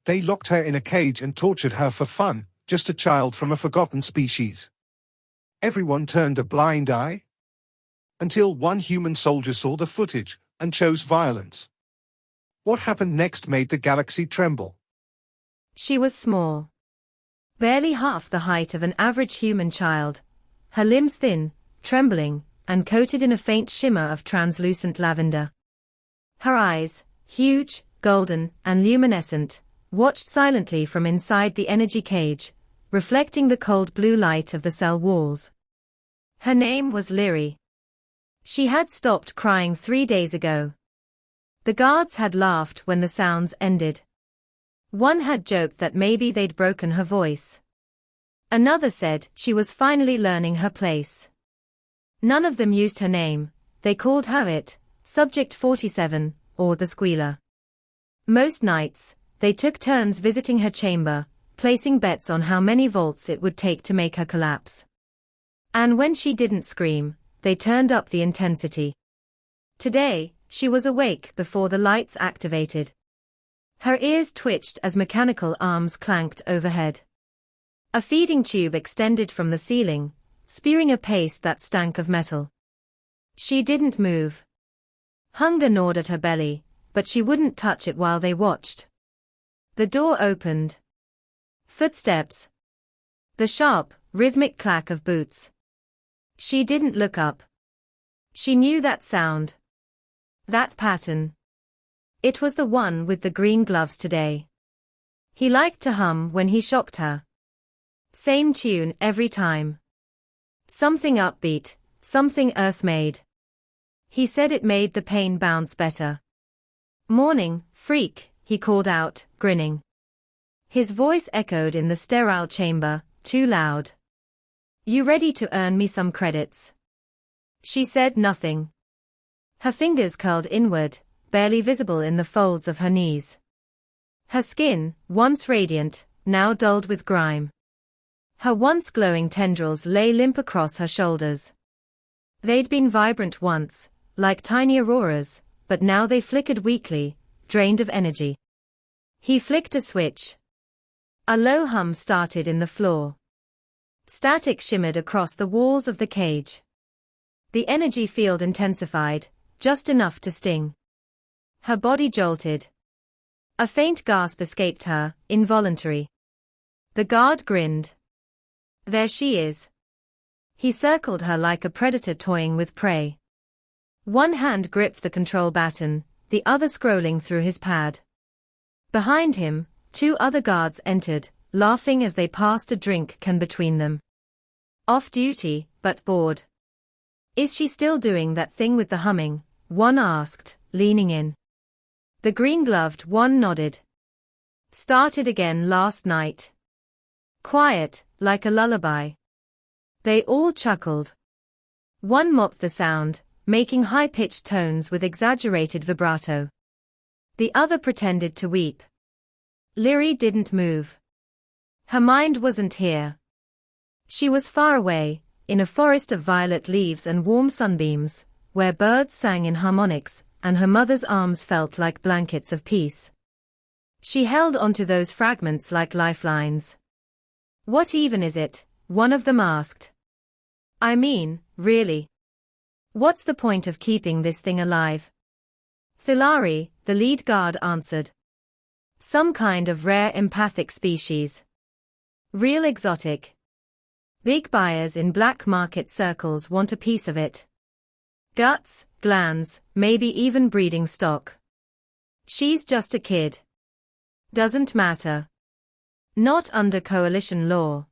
They locked her in a cage and tortured her for fun, just a child from a forgotten species. Everyone turned a blind eye. Until one human soldier saw the footage and chose violence. What happened next made the galaxy tremble. She was small. Barely half the height of an average human child. Her limbs thin, trembling, and coated in a faint shimmer of translucent lavender. Her eyes, huge, golden, and luminescent, watched silently from inside the energy cage, reflecting the cold blue light of the cell walls. Her name was Lyri. She had stopped crying 3 days ago. The guards had laughed when the sounds ended. One had joked that maybe they'd broken her voice. Another said she was finally learning her place. None of them used her name, they called her it, Subject 47, or the Squealer. Most nights, they took turns visiting her chamber, placing bets on how many volts it would take to make her collapse. And when she didn't scream, they turned up the intensity. Today, she was awake before the lights activated. Her ears twitched as mechanical arms clanked overhead. A feeding tube extended from the ceiling, spewing a paste that stank of metal. She didn't move. Hunger gnawed at her belly, but she wouldn't touch it while they watched. The door opened. Footsteps. The sharp, rhythmic clack of boots. She didn't look up. She knew that sound. That pattern. It was the one with the green gloves today. He liked to hum when he shocked her. Same tune every time. Something upbeat, something earth-made. He said it made the pain bounce better. Morning, freak, he called out, grinning. His voice echoed in the sterile chamber, too loud. You ready to earn me some credits? She said nothing. Her fingers curled inward, barely visible in the folds of her knees. Her skin, once radiant, now dulled with grime. Her once glowing tendrils lay limp across her shoulders. They'd been vibrant once, like tiny auroras, but now they flickered weakly, drained of energy. He flicked a switch. A low hum started in the floor. Static shimmered across the walls of the cage. The energy field intensified, just enough to sting. Her body jolted. A faint gasp escaped her, involuntary. The guard grinned. There she is. He circled her like a predator toying with prey. One hand gripped the control button, the other scrolling through his pad. Behind him, 2 other guards entered, laughing as they passed a drink can between them. Off duty, but bored. Is she still doing that thing with the humming? One asked, leaning in. The green-gloved one nodded. Started again last night. Quiet, like a lullaby. They all chuckled. One mocked the sound, making high-pitched tones with exaggerated vibrato. The other pretended to weep. Lyri didn't move. Her mind wasn't here. She was far away, in a forest of violet leaves and warm sunbeams, where birds sang in harmonics, and her mother's arms felt like blankets of peace. She held onto those fragments like lifelines. What even is it? One of them asked. I mean, really. What's the point of keeping this thing alive? Thilari, the lead guard answered. Some kind of rare empathic species. Real exotic. Big buyers in black market circles want a piece of it. Guts, glands, maybe even breeding stock. She's just a kid. Doesn't matter. Not under coalition law.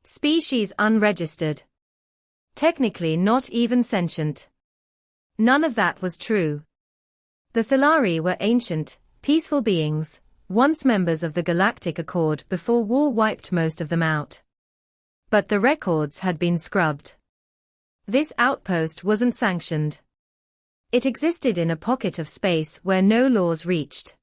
Species unregistered. Technically not even sentient. None of that was true. The Thilari were ancient, peaceful beings, once members of the Galactic Accord before war wiped most of them out. But the records had been scrubbed. This outpost wasn't sanctioned. It existed in a pocket of space where no laws reached.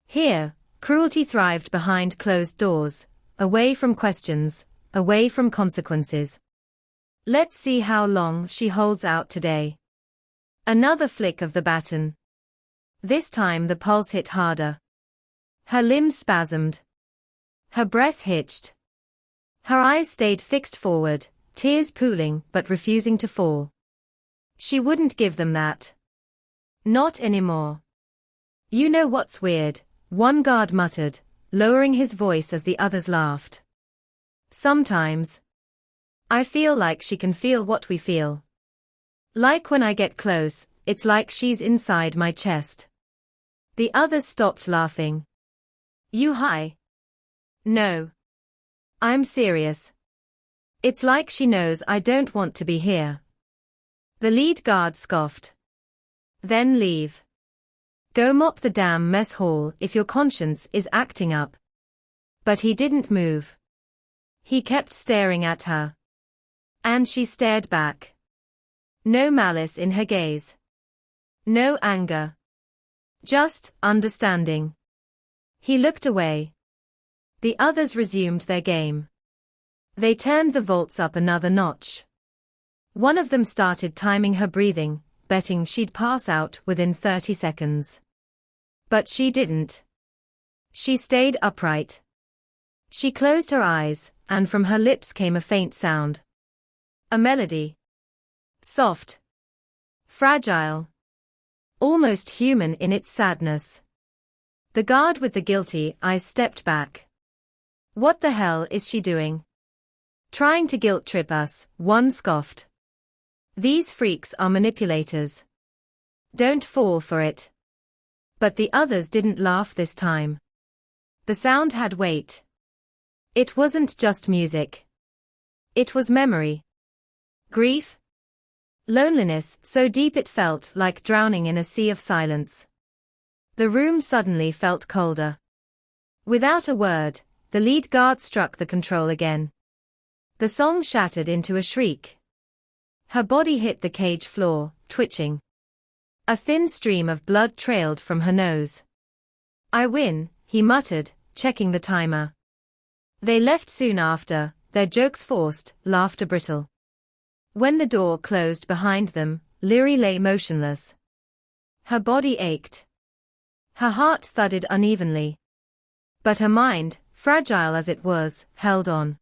Here, cruelty thrived behind closed doors, away from questions, away from consequences. Let's see how long she holds out today. Another flick of the baton. This time the pulse hit harder. Her limbs spasmed. Her breath hitched. Her eyes stayed fixed forward, tears pooling but refusing to fall. She wouldn't give them that. Not anymore. You know what's weird, one guard muttered, lowering his voice as the others laughed. Sometimes I feel like she can feel what we feel. Like when I get close, it's like she's inside my chest. The others stopped laughing. You high? No. I'm serious. It's like she knows I don't want to be here. The lead guard scoffed. Then leave. Go mop the damn mess hall if your conscience is acting up. But he didn't move. He kept staring at her. And she stared back. No malice in her gaze. No anger. Just understanding. He looked away. The others resumed their game. They turned the volts up another notch. One of them started timing her breathing, betting she'd pass out within 30 seconds. But she didn't. She stayed upright. She closed her eyes, and from her lips came a faint sound. A melody. Soft. Fragile. Almost human in its sadness. The guard with the guilty eyes stepped back. What the hell is she doing? Trying to guilt trip us, one scoffed. These freaks are manipulators. Don't fall for it. But the others didn't laugh this time. The sound had weight. It wasn't just music. It was memory. Grief. Loneliness so deep it felt like drowning in a sea of silence. The room suddenly felt colder. Without a word, the lead guard struck the control again. The song shattered into a shriek. Her body hit the cage floor, twitching. A thin stream of blood trailed from her nose. I win, he muttered, checking the timer. They left soon after, their jokes forced, laughter brittle. When the door closed behind them, Leary lay motionless. Her body ached. Her heart thudded unevenly. But her mind, fragile as it was, held on.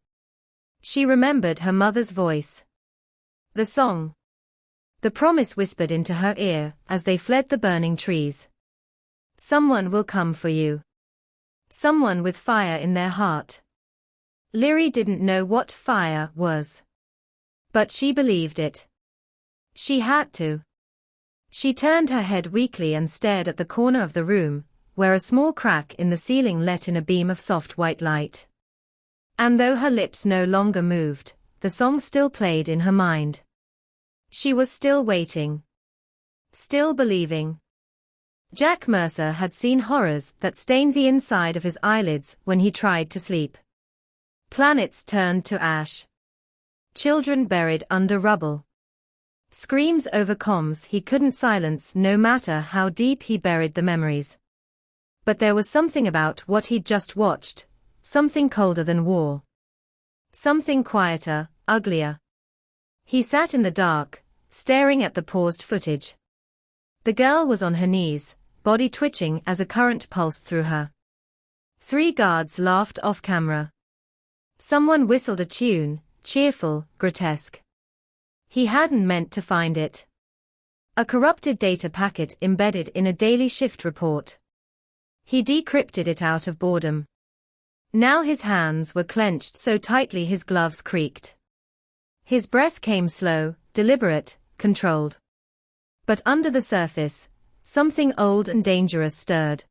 She remembered her mother's voice. The song. The promise whispered into her ear as they fled the burning trees. Someone will come for you. Someone with fire in their heart. Leary didn't know what fire was. But she believed it. She had to. She turned her head weakly and stared at the corner of the room, where a small crack in the ceiling let in a beam of soft white light. And though her lips no longer moved, the song still played in her mind. She was still waiting. Still believing. Jack Mercer had seen horrors that stained the inside of his eyelids when he tried to sleep. Planets turned to ash. Children buried under rubble. Screams over comms he couldn't silence no matter how deep he buried the memories. But there was something about what he'd just watched, something colder than war. Something quieter, uglier. He sat in the dark, staring at the paused footage. The girl was on her knees, body twitching as a current pulsed through her. 3 guards laughed off camera. Someone whistled a tune, cheerful, grotesque. He hadn't meant to find it. A corrupted data packet embedded in a daily shift report. He decrypted it out of boredom. Now his hands were clenched so tightly his gloves creaked. His breath came slow, deliberate, controlled. But under the surface, something old and dangerous stirred.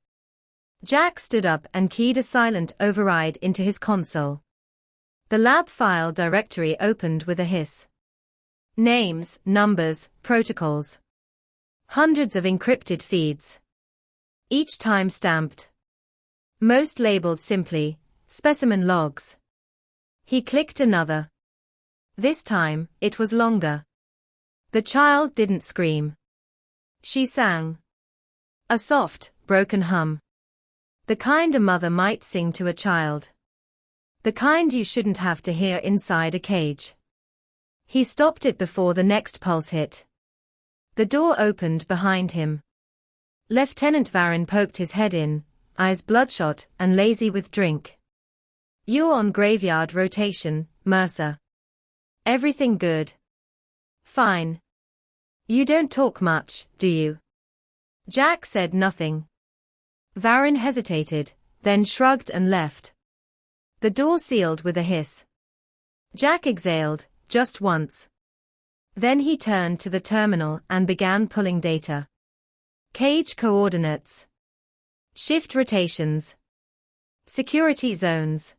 Jack stood up and keyed a silent override into his console. The lab file directory opened with a hiss. Names, numbers, protocols. Hundreds of encrypted feeds. Each time stamped. Most labeled simply, specimen logs. He clicked another. This time, it was longer. The child didn't scream. She sang. A soft, broken hum. The kind a mother might sing to a child. The kind you shouldn't have to hear inside a cage. He stopped it before the next pulse hit. The door opened behind him. Lieutenant Varin poked his head in, eyes bloodshot and lazy with drink. "You're on graveyard rotation, Mercer. Everything good?" "Fine. You don't talk much, do you?" Jack said nothing. Varyn hesitated, then shrugged and left. The door sealed with a hiss. Jack exhaled, just once. Then he turned to the terminal and began pulling data. Cage coordinates. Shift rotations. Security zones.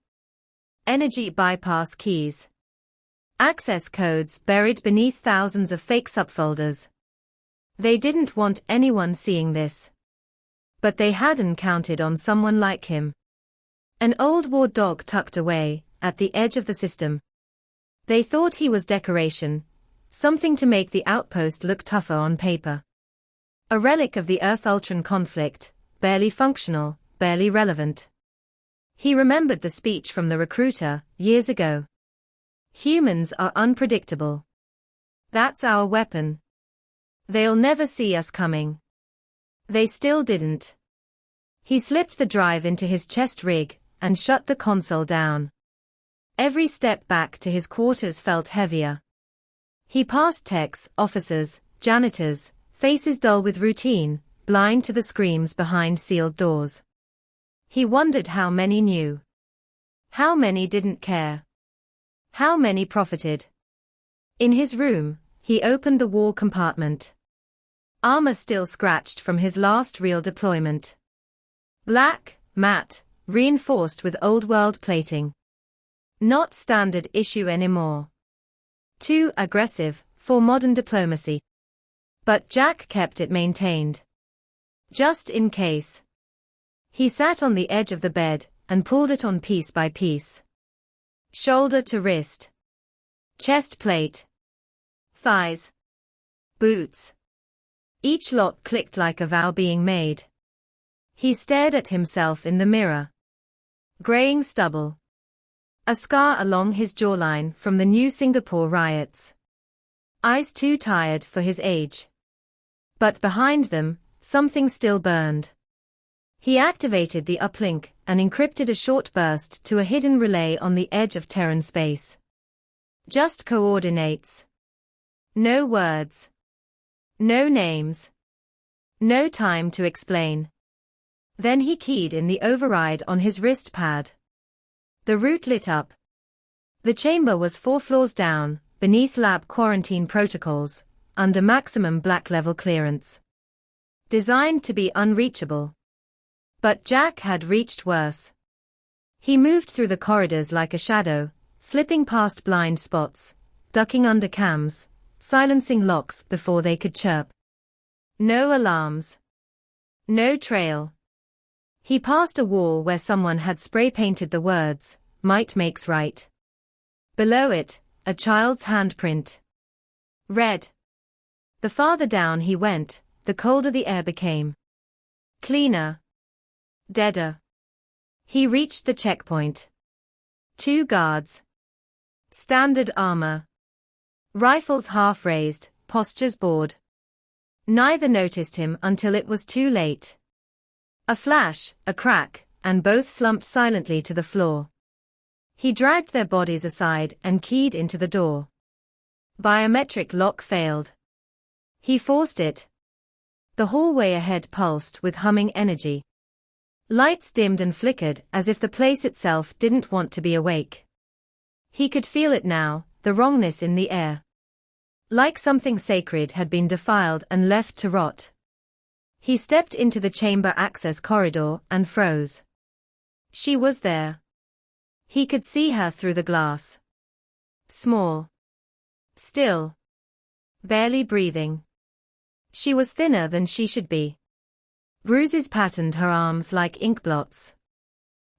Energy bypass keys. Access codes buried beneath thousands of fake subfolders. They didn't want anyone seeing this. But they hadn't counted on someone like him. An old war dog tucked away, at the edge of the system. They thought he was decoration, something to make the outpost look tougher on paper. A relic of the Earth-Ultron conflict, barely functional, barely relevant. He remembered the speech from the recruiter, years ago. "Humans are unpredictable. That's our weapon. They'll never see us coming." They still didn't. He slipped the drive into his chest rig and shut the console down. Every step back to his quarters felt heavier. He passed techs, officers, janitors, faces dull with routine, blind to the screams behind sealed doors. He wondered how many knew. How many didn't care. How many profited. In his room, he opened the war compartment. Armor still scratched from his last real deployment. Black, matte, reinforced with old-world plating. Not standard issue anymore. Too aggressive for modern diplomacy. But Jack kept it maintained. Just in case. He sat on the edge of the bed and pulled it on piece by piece. Shoulder to wrist. Chest plate. Thighs. Boots. Each lock clicked like a vow being made. He stared at himself in the mirror. Graying stubble. A scar along his jawline from the new Singapore riots. Eyes too tired for his age. But behind them, something still burned. He activated the uplink and encrypted a short burst to a hidden relay on the edge of Terran space. Just coordinates. No words. No names. No time to explain. Then he keyed in the override on his wrist pad. The route lit up. The chamber was 4 floors down, beneath lab quarantine protocols, under maximum black level clearance. Designed to be unreachable. But Jack had reached worse. He moved through the corridors like a shadow, slipping past blind spots, ducking under cams, silencing locks before they could chirp. No alarms. No trail. He passed a wall where someone had spray-painted the words, "Might makes right." Below it, a child's handprint. Red. The farther down he went, the colder the air became. Cleaner. Deader. He reached the checkpoint. 2 guards. Standard armor. Rifles half raised, postures bored. Neither noticed him until it was too late. A flash, a crack, and both slumped silently to the floor. He dragged their bodies aside and keyed into the door. Biometric lock failed. He forced it. The hallway ahead pulsed with humming energy. Lights dimmed and flickered as if the place itself didn't want to be awake. He could feel it now, the wrongness in the air. Like something sacred had been defiled and left to rot. He stepped into the chamber access corridor and froze. She was there. He could see her through the glass. Small. Still. Barely breathing. She was thinner than she should be. Bruises patterned her arms like ink blots.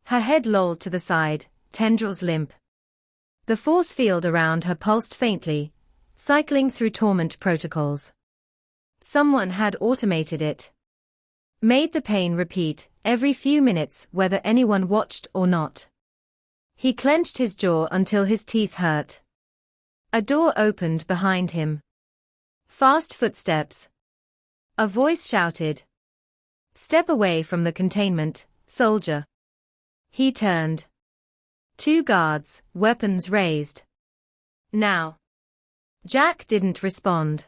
Her head lolled to the side, tendrils limp. The force field around her pulsed faintly, cycling through torment protocols. Someone had automated it. Made the pain repeat every few minutes whether anyone watched or not. He clenched his jaw until his teeth hurt. A door opened behind him. Fast footsteps. A voice shouted. Step away from the containment, Soldier. He turned. 2 guards, weapons raised. Now. Jack didn't respond.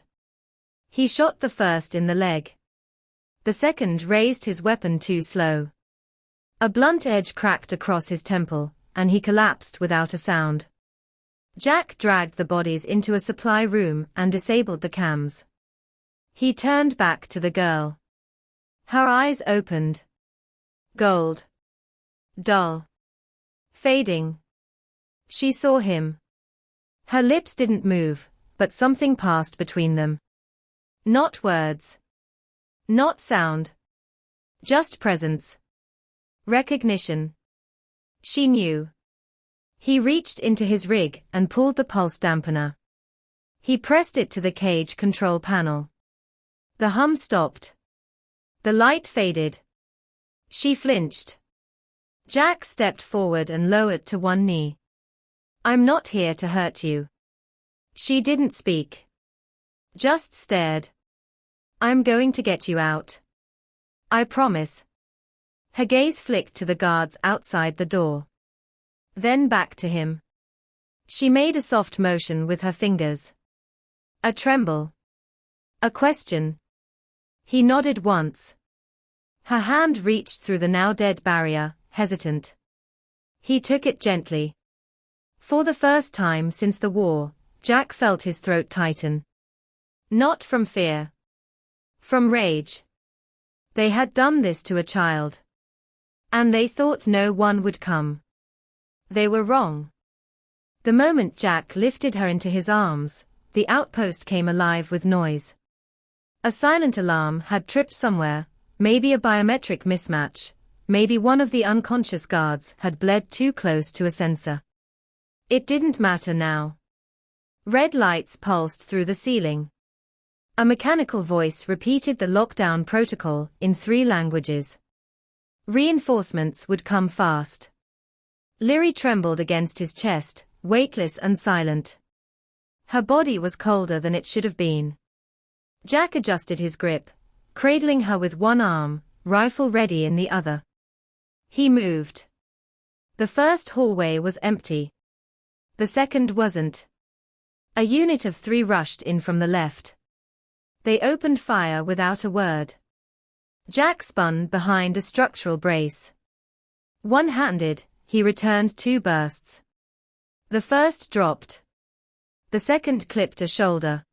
He shot the first in the leg. The second raised his weapon too slow. A blunt edge cracked across his temple, and he collapsed without a sound. Jack dragged the bodies into a supply room and disabled the cams. He turned back to the girl. Her eyes opened. Gold. Dull. Fading. She saw him. Her lips didn't move, but something passed between them. Not words. Not sound. Just presence. Recognition. She knew. He reached into his rig and pulled the pulse dampener. He pressed it to the cage control panel. The hum stopped. The light faded. She flinched. Jack stepped forward and lowered to one knee. I'm not here to hurt you. She didn't speak. Just stared. I'm going to get you out. I promise. Her gaze flicked to the guards outside the door. Then back to him. She made a soft motion with her fingers. A tremble. A question. He nodded once. Her hand reached through the now dead barrier, hesitant. He took it gently. For the first time since the war, Jack felt his throat tighten. Not from fear. From rage. They had done this to a child. And they thought no one would come. They were wrong. The moment Jack lifted her into his arms, the outpost came alive with noise. A silent alarm had tripped somewhere, maybe a biometric mismatch, maybe one of the unconscious guards had bled too close to a sensor. It didn't matter now. Red lights pulsed through the ceiling. A mechanical voice repeated the lockdown protocol in 3 languages. Reinforcements would come fast. Lyri trembled against his chest, weightless and silent. Her body was colder than it should have been. Jack adjusted his grip, cradling her with one arm, rifle ready in the other. He moved. The first hallway was empty. The second wasn't. A unit of 3 rushed in from the left. They opened fire without a word. Jack spun behind a structural brace. One-handed, he returned 2 bursts. The first dropped. The second clipped a shoulder.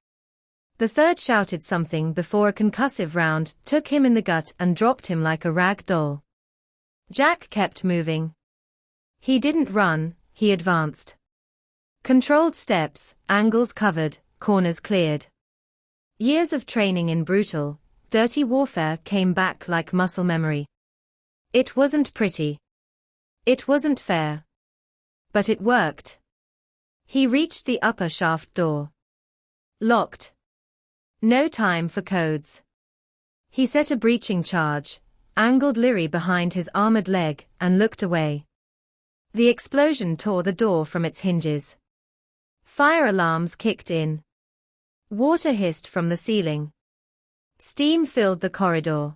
The third shouted something before a concussive round took him in the gut and dropped him like a rag doll. Jack kept moving. He didn't run, he advanced. Controlled steps, angles covered, corners cleared. Years of training in brutal, dirty warfare came back like muscle memory. It wasn't pretty. It wasn't fair. But it worked. He reached the upper shaft door. Locked. No time for codes. He set a breaching charge, angled Lyri behind his armored leg, and looked away. The explosion tore the door from its hinges. Fire alarms kicked in. Water hissed from the ceiling. Steam filled the corridor.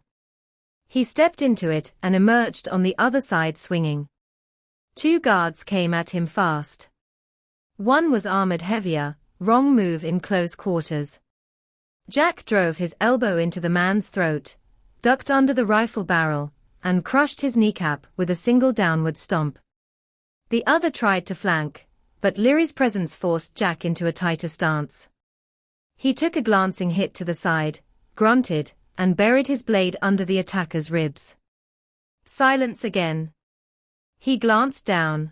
He stepped into it and emerged on the other side swinging. 2 guards came at him fast. One was armored heavier, wrong move in close quarters. Jack drove his elbow into the man's throat, ducked under the rifle barrel, and crushed his kneecap with a single downward stomp. The other tried to flank, but Lyri's presence forced Jack into a tighter stance. He took a glancing hit to the side, grunted, and buried his blade under the attacker's ribs. Silence again. He glanced down.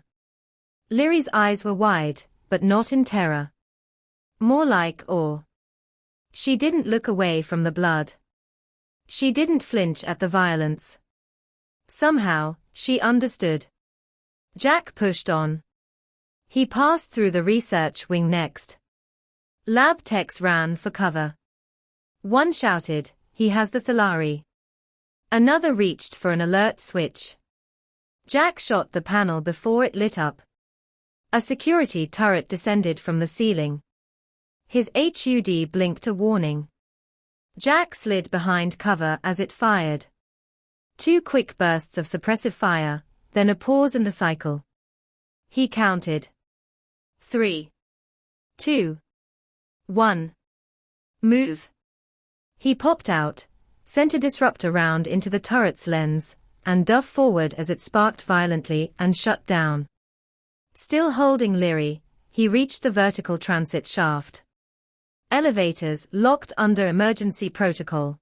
Lyri's eyes were wide, but not in terror. More like awe. She didn't look away from the blood. She didn't flinch at the violence. Somehow, she understood. Jack pushed on. He passed through the research wing next. Lab techs ran for cover. One shouted, "He has the Thalari." Another reached for an alert switch. Jack shot the panel before it lit up. A security turret descended from the ceiling. His HUD blinked a warning. Jack slid behind cover as it fired. 2 quick bursts of suppressive fire, then a pause in the cycle. He counted. 3, 2, 1. Move. He popped out, sent a disruptor round into the turret's lens, and dove forward as it sparked violently and shut down. Still holding Leary, he reached the vertical transit shaft. Elevators locked under emergency protocol.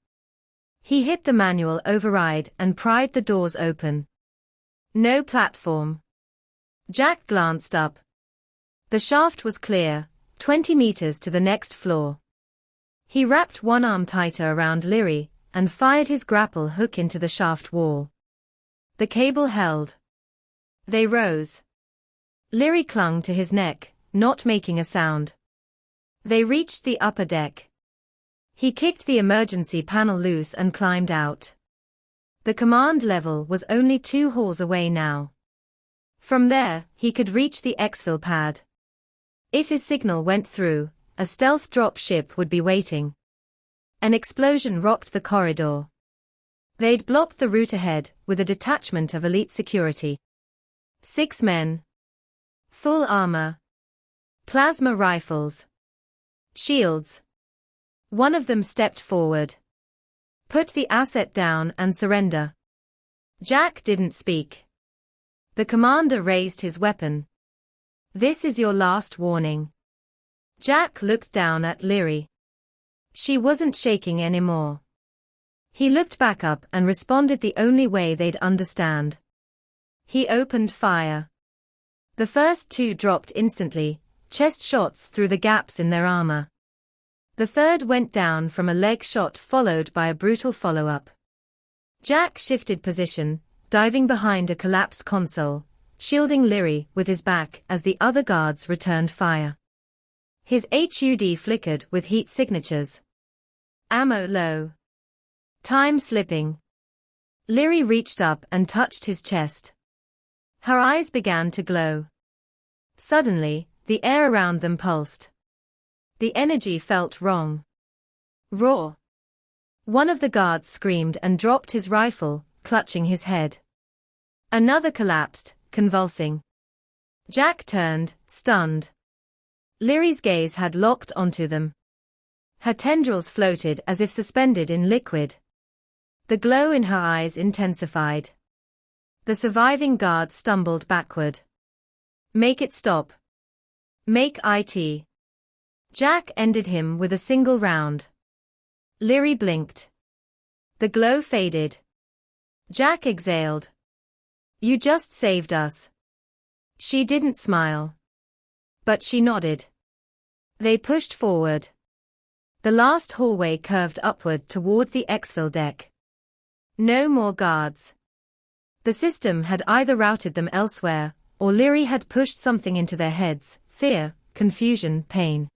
He hit the manual override and pried the doors open. No platform. Jack glanced up. The shaft was clear, 20 meters to the next floor. He wrapped one arm tighter around Leary and fired his grapple hook into the shaft wall. The cable held. They rose. Leary clung to his neck, not making a sound. They reached the upper deck. He kicked the emergency panel loose and climbed out. The command level was only 2 halls away now. From there, he could reach the exfil pad. If his signal went through, a stealth drop ship would be waiting. An explosion rocked the corridor. They'd blocked the route ahead with a detachment of elite security. 6 men. Full armor. Plasma rifles. Shields. One of them stepped forward. Put the asset down and surrender. Jack didn't speak. The commander raised his weapon. This is your last warning. Jack looked down at Leary. She wasn't shaking anymore. He looked back up and responded the only way they'd understand. He opened fire. The first 2 dropped instantly, chest shots through the gaps in their armor. The third went down from a leg shot followed by a brutal follow-up. Jack shifted position, diving behind a collapsed console, shielding Leary with his back as the other guards returned fire. His HUD flickered with heat signatures. Ammo low. Time slipping. Leary reached up and touched his chest. Her eyes began to glow. Suddenly, the air around them pulsed. The energy felt wrong. Raw. One of the guards screamed and dropped his rifle, clutching his head. Another collapsed, convulsing. Jack turned, stunned. Leary's gaze had locked onto them. Her tendrils floated as if suspended in liquid. The glow in her eyes intensified. The surviving guard stumbled backward. Make it stop. Make it. Jack ended him with a single round. Leary blinked. The glow faded. Jack exhaled. You just saved us. She didn't smile. But she nodded. They pushed forward. The last hallway curved upward toward the exfil deck. No more guards. The system had either routed them elsewhere, or Leary had pushed something into their heads, fear, confusion, pain.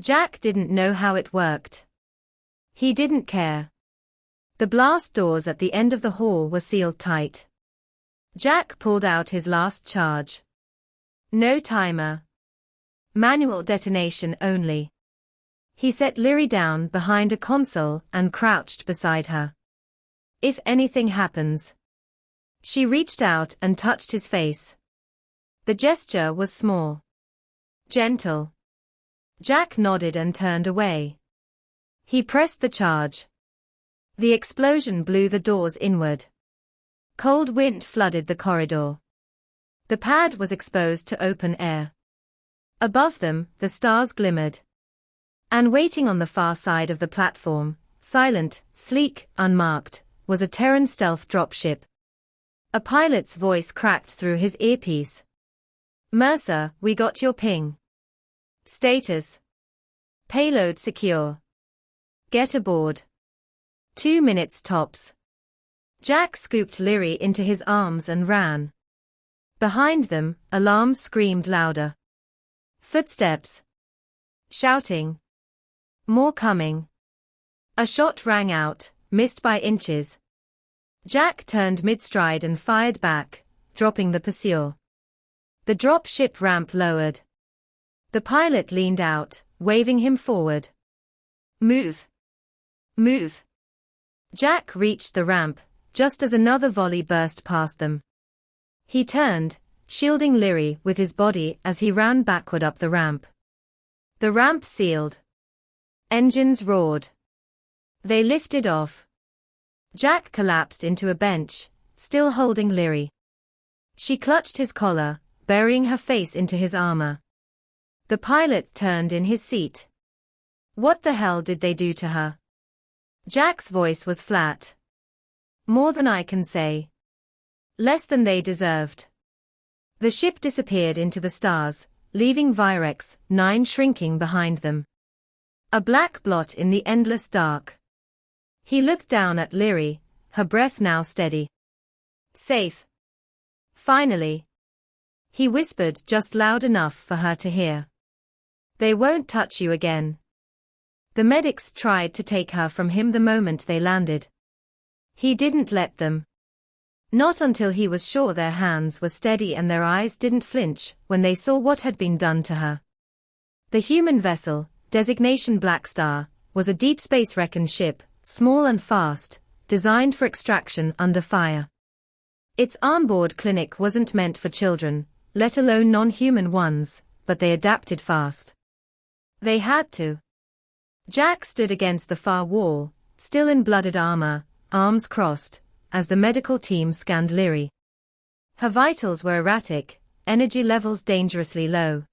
Jack didn't know how it worked. He didn't care. The blast doors at the end of the hall were sealed tight. Jack pulled out his last charge. No timer. Manual detonation only. He set Leary down behind a console and crouched beside her. If anything happens. She reached out and touched his face. The gesture was small. Gentle. Jack nodded and turned away. He pressed the charge. The explosion blew the doors inward. Cold wind flooded the corridor. The pad was exposed to open air. Above them, the stars glimmered. And waiting on the far side of the platform, silent, sleek, unmarked, was a Terran stealth dropship. A pilot's voice cracked through his earpiece. Mercer, we got your ping. Status. Payload secure. Get aboard. 2 minutes tops. Jack scooped Leary into his arms and ran. Behind them, alarms screamed louder. Footsteps. Shouting. More coming. A shot rang out, missed by inches. Jack turned mid-stride and fired back, dropping the pursuer. The drop ship ramp lowered. The pilot leaned out, waving him forward. Move. Move. Jack reached the ramp, just as another volley burst past them. He turned, shielding Lyri with his body as he ran backward up the ramp. The ramp sealed. Engines roared. They lifted off. Jack collapsed into a bench, still holding Lyri. She clutched his collar, burying her face into his armor. The pilot turned in his seat. What the hell did they do to her? Jack's voice was flat. More than I can say. Less than they deserved. The ship disappeared into the stars, leaving Virex 9 shrinking behind them. A black blot in the endless dark. He looked down at Lyri, her breath now steady. Safe. Finally. He whispered just loud enough for her to hear. They won't touch you again. The medics tried to take her from him the moment they landed. He didn't let them. Not until he was sure their hands were steady and their eyes didn't flinch when they saw what had been done to her. The human vessel, designation Black Star, was a deep space recon ship, small and fast, designed for extraction under fire. Its onboard clinic wasn't meant for children, let alone non-human ones, but they adapted fast. They had to. Jack stood against the far wall, still in blooded armor, arms crossed, as the medical team scanned Lyri. Her vitals were erratic, energy levels dangerously low.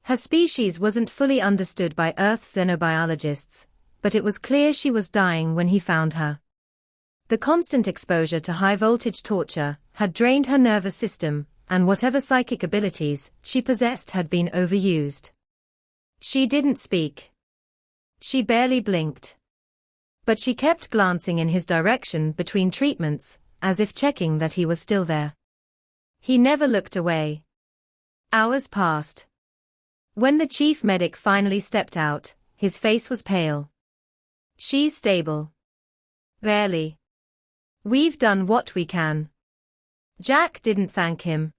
Her species wasn't fully understood by Earth's xenobiologists, but it was clear she was dying when he found her. The constant exposure to high-voltage torture had drained her nervous system, and whatever psychic abilities she possessed had been overused. She didn't speak. She barely blinked. But she kept glancing in his direction between treatments, as if checking that he was still there. He never looked away. Hours passed. When the chief medic finally stepped out, his face was pale. She's stable. Barely. We've done what we can. Jack didn't thank him.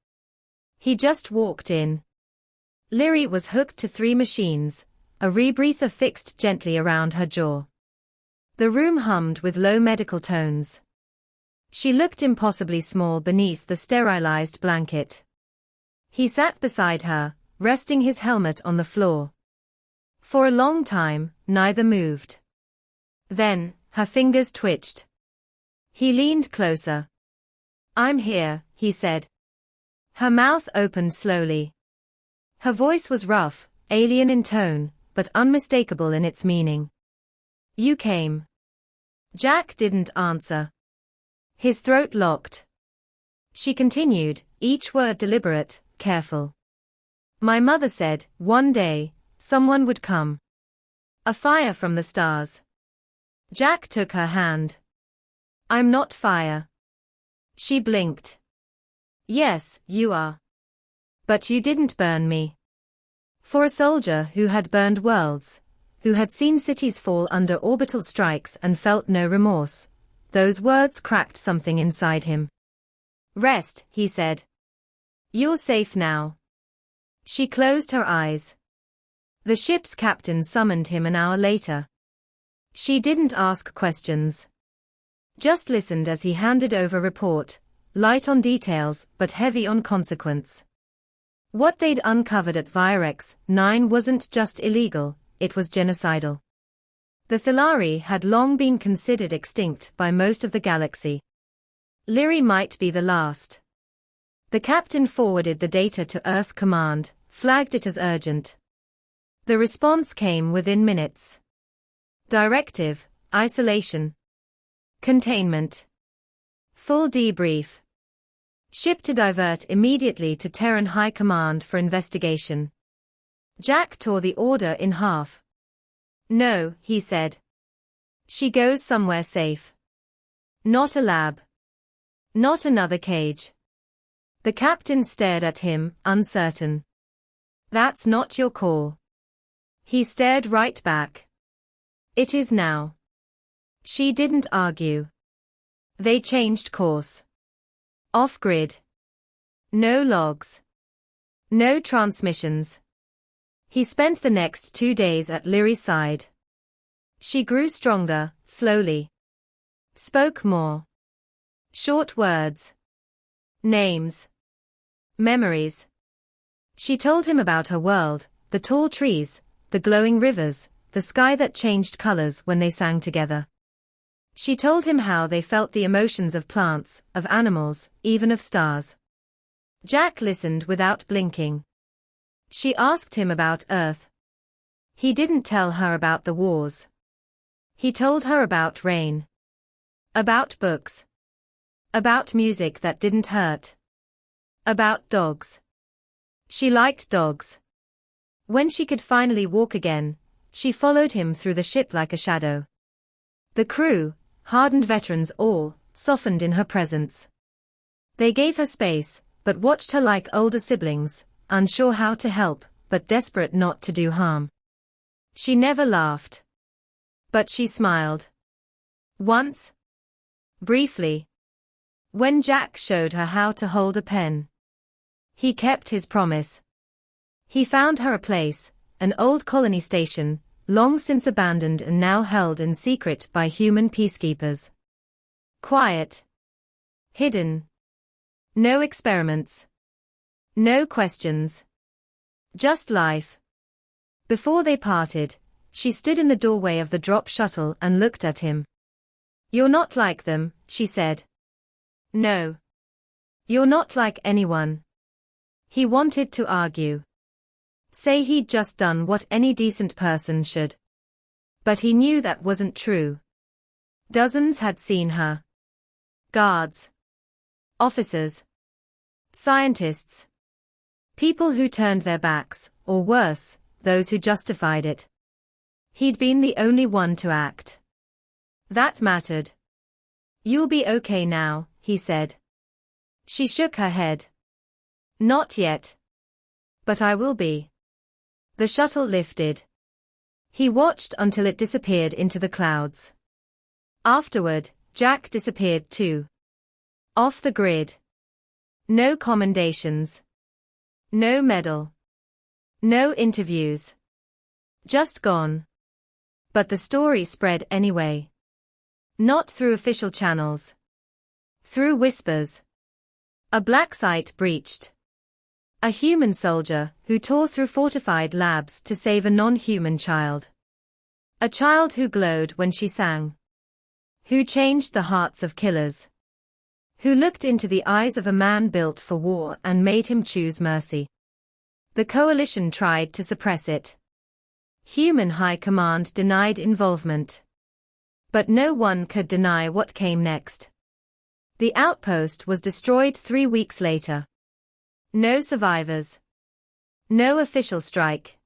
He just walked in. Lyri was hooked to 3 machines, a rebreather fixed gently around her jaw. The room hummed with low medical tones. She looked impossibly small beneath the sterilized blanket. He sat beside her, resting his helmet on the floor. For a long time, neither moved. Then, her fingers twitched. He leaned closer. I'm here, he said. Her mouth opened slowly. Her voice was rough, alien in tone, but unmistakable in its meaning. You came. Jack didn't answer. His throat locked. She continued, each word deliberate, careful. My mother said, one day, someone would come. A fire from the stars. Jack took her hand. I'm not fire. She blinked. Yes, you are. But you didn't burn me. For a soldier who had burned worlds, who had seen cities fall under orbital strikes and felt no remorse, those words cracked something inside him. Rest, he said. You're safe now. She closed her eyes. The ship's captain summoned him an hour later. She didn't ask questions. Just listened as he handed over a report, light on details but heavy on consequence. What they'd uncovered at Virex 9 wasn't just illegal, it was genocidal. The Thalari had long been considered extinct by most of the galaxy. Lyri might be the last. The captain forwarded the data to Earth Command, flagged it as urgent. The response came within minutes. Directive, isolation. Containment. Full debrief. Ship to divert immediately to Terran High Command for investigation. Jack tore the order in half. No, he said. She goes somewhere safe. Not a lab. Not another cage. The captain stared at him, uncertain. That's not your call. He stared right back. It is now. She didn't argue. They changed course. Off-grid. No logs. No transmissions. He spent the next 2 days at Lyri's side. She grew stronger, slowly. Spoke more. Short words. Names. Memories. She told him about her world, the tall trees, the glowing rivers, the sky that changed colors when they sang together. She told him how they felt the emotions of plants, of animals, even of stars. Jack listened without blinking. She asked him about Earth. He didn't tell her about the wars. He told her about rain. About books. About music that didn't hurt. About dogs. She liked dogs. When she could finally walk again, she followed him through the ship like a shadow. The crew, hardened veterans all, softened in her presence. They gave her space, but watched her like older siblings, unsure how to help, but desperate not to do harm. She never laughed. But she smiled. Once. Briefly. When Jack showed her how to hold a pen. He kept his promise. He found her a place, an old colony station, long since abandoned and now held in secret by human peacekeepers. Quiet. Hidden. No experiments. No questions. Just life. Before they parted, she stood in the doorway of the drop shuttle and looked at him. "You're not like them," she said. "No. You're not like anyone." He wanted to argue. Say he'd just done what any decent person should. But he knew that wasn't true. Dozens had seen her. Guards. Officers. Scientists. People who turned their backs, or worse, those who justified it. He'd been the only one to act. That mattered. "You'll be okay now," he said. She shook her head. "Not yet. But I will be." The shuttle lifted. He watched until it disappeared into the clouds. Afterward, Jack disappeared too. Off the grid. No commendations. No medal. No interviews. Just gone. But the story spread anyway. Not through official channels. Through whispers. A black site breached. A human soldier who tore through fortified labs to save a non-human child. A child who glowed when she sang. Who changed the hearts of killers. Who looked into the eyes of a man built for war and made him choose mercy. The coalition tried to suppress it. Human high command denied involvement. But no one could deny what came next. The outpost was destroyed 3 weeks later. No survivors. No official strike.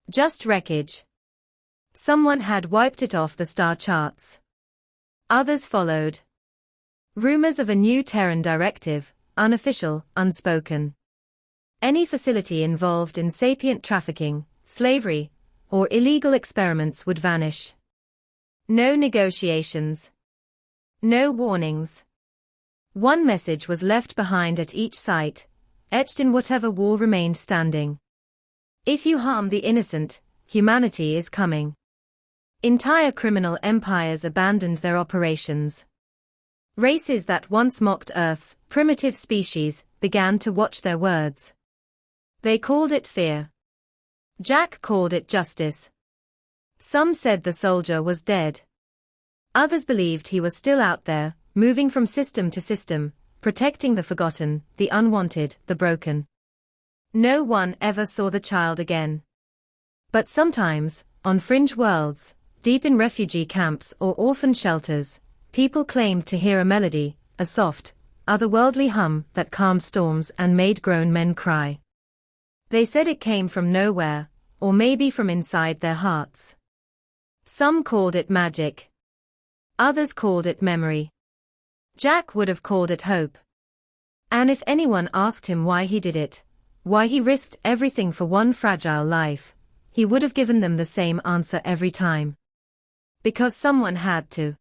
Just wreckage. Someone had wiped it off the star charts. Others followed. Rumors of a new Terran directive, unofficial, unspoken. Any facility involved in sapient trafficking, slavery, or illegal experiments would vanish. No negotiations. No warnings. One message was left behind at each site, etched in whatever wall remained standing. If you harm the innocent, humanity is coming. Entire criminal empires abandoned their operations. Races that once mocked Earth's primitive species began to watch their words. They called it fear. Jack called it justice. Some said the soldier was dead. Others believed he was still out there, moving from system to system, protecting the forgotten, the unwanted, the broken. No one ever saw the child again. But sometimes, on fringe worlds, deep in refugee camps or orphan shelters, people claimed to hear a melody, a soft, otherworldly hum that calmed storms and made grown men cry. They said it came from nowhere, or maybe from inside their hearts. Some called it magic. Others called it memory. Jack would have called it hope. And if anyone asked him why he did it, why he risked everything for one fragile life, he would have given them the same answer every time. Because someone had to.